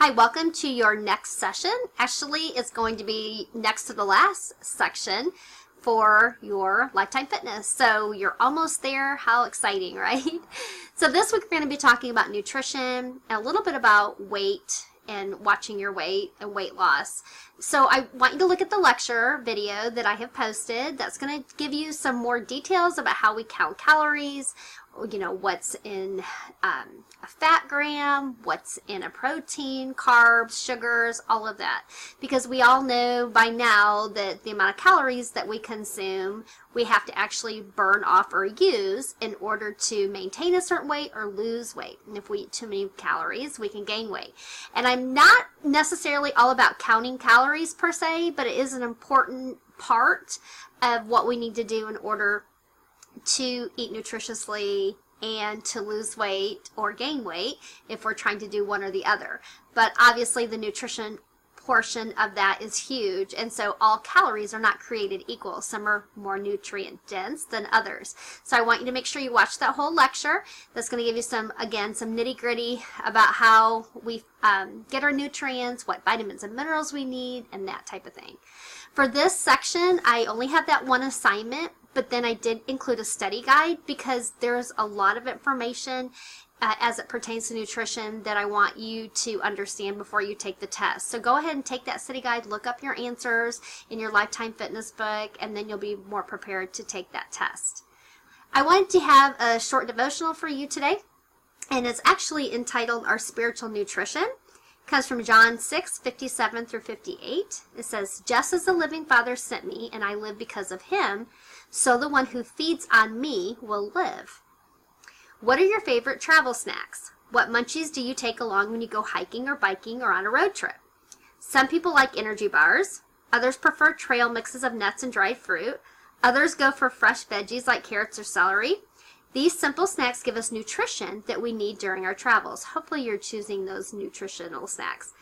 Hi, welcome to your next session. Actually, it's going to be next to the last section for your Lifetime Fitness. So you're almost there. How exciting, right? So this week we're going to be talking about nutrition and a little bit about weight and watching your weight and weight loss. So I want you to look at the lecture video that I have posted. That's going to give you some more details about how we count calories, what's in a fat gram, what's in a protein, carbs, sugars, all of that. Because we all know by now that the amount of calories that we consume, we have to actually burn off or use in order to maintain a certain weight or lose weight. And if we eat too many calories, we can gain weight. And I'm not necessarily all about counting calories per se, but it is an important part of what we need to do in order to eat nutritiously and to lose weight or gain weight if we're trying to do one or the other. But obviously the nutrition portion of that is huge, and so all calories are not created equal. Some are more nutrient dense than others. So I want you to make sure you watch that whole lecture. That's going to give you some nitty gritty about how we get our nutrients, what vitamins and minerals we need, and that type of thing. For this section, I only have that one assignment, but then I did include a study guide because there's a lot of information as it pertains to nutrition that I want you to understand before you take the test. So go ahead and take that study guide, look up your answers in your Lifetime Fitness book, and then you'll be more prepared to take that test. I wanted to have a short devotional for you today, and it's actually entitled Our Spiritual Nutrition. It comes from John 6:57 through 58. It says, "Just as the living Father sent me, and I live because of him, so the one who feeds on me will live." What are your favorite travel snacks? What munchies do you take along when you go hiking or biking or on a road trip? Some people like energy bars. Others prefer trail mixes of nuts and dried fruit. Others go for fresh veggies like carrots or celery. These simple snacks give us nutrition that we need during our travels. Hopefully you're choosing those nutritional snacks.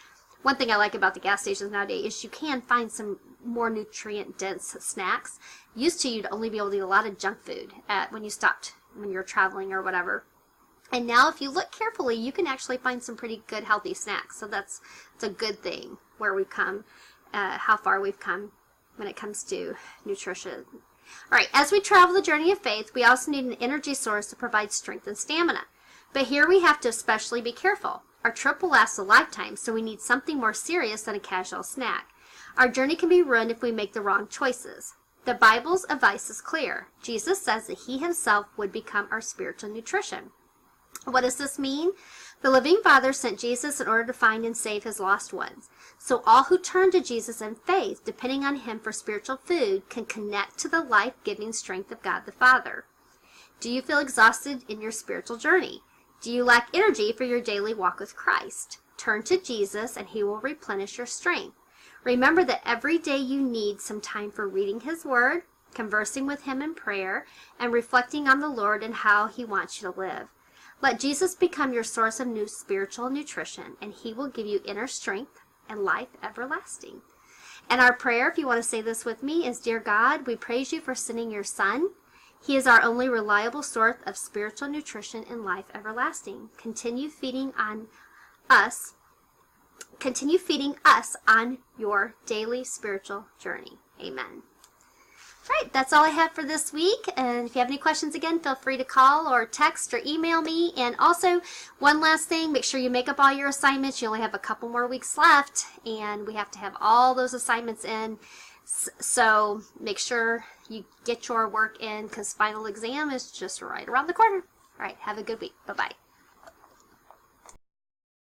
One thing I like about the gas stations nowadays is you can find some more nutrient-dense snacks. Used to, you'd only be able to eat a lot of junk food when you're traveling or whatever. And now if you look carefully, you can actually find some pretty good healthy snacks. So it's a good thing where we've come, how far we've come when it comes to nutrition. All right, as we travel the journey of faith, we also need an energy source to provide strength and stamina. But here we have to especially be careful. Our trip will last a lifetime, so we need something more serious than a casual snack. Our journey can be ruined if we make the wrong choices. The Bible's advice is clear. Jesus says that he himself would become our spiritual nutrition. What does this mean? The living Father sent Jesus in order to find and save his lost ones. So all who turn to Jesus in faith, depending on him for spiritual food, can connect to the life-giving strength of God the Father. Do you feel exhausted in your spiritual journey? Do you lack energy for your daily walk with Christ? Turn to Jesus and he will replenish your strength. Remember that every day you need some time for reading his word, conversing with him in prayer, and reflecting on the Lord and how he wants you to live. Let Jesus become your source of new spiritual nutrition, and he will give you inner strength and life everlasting. And our prayer, if you want to say this with me, is, Dear God, we praise you for sending your Son. He is our only reliable source of spiritual nutrition and life everlasting. Continue feeding us on your daily spiritual journey. Amen. All right, that's all I have for this week. And if you have any questions, again, feel free to call or text or email me. And also, one last thing, make sure you make up all your assignments. You only have a couple more weeks left, and we have to have all those assignments in. So make sure you get your work in because final exam is just right around the corner. All right, have a good week. Bye-bye.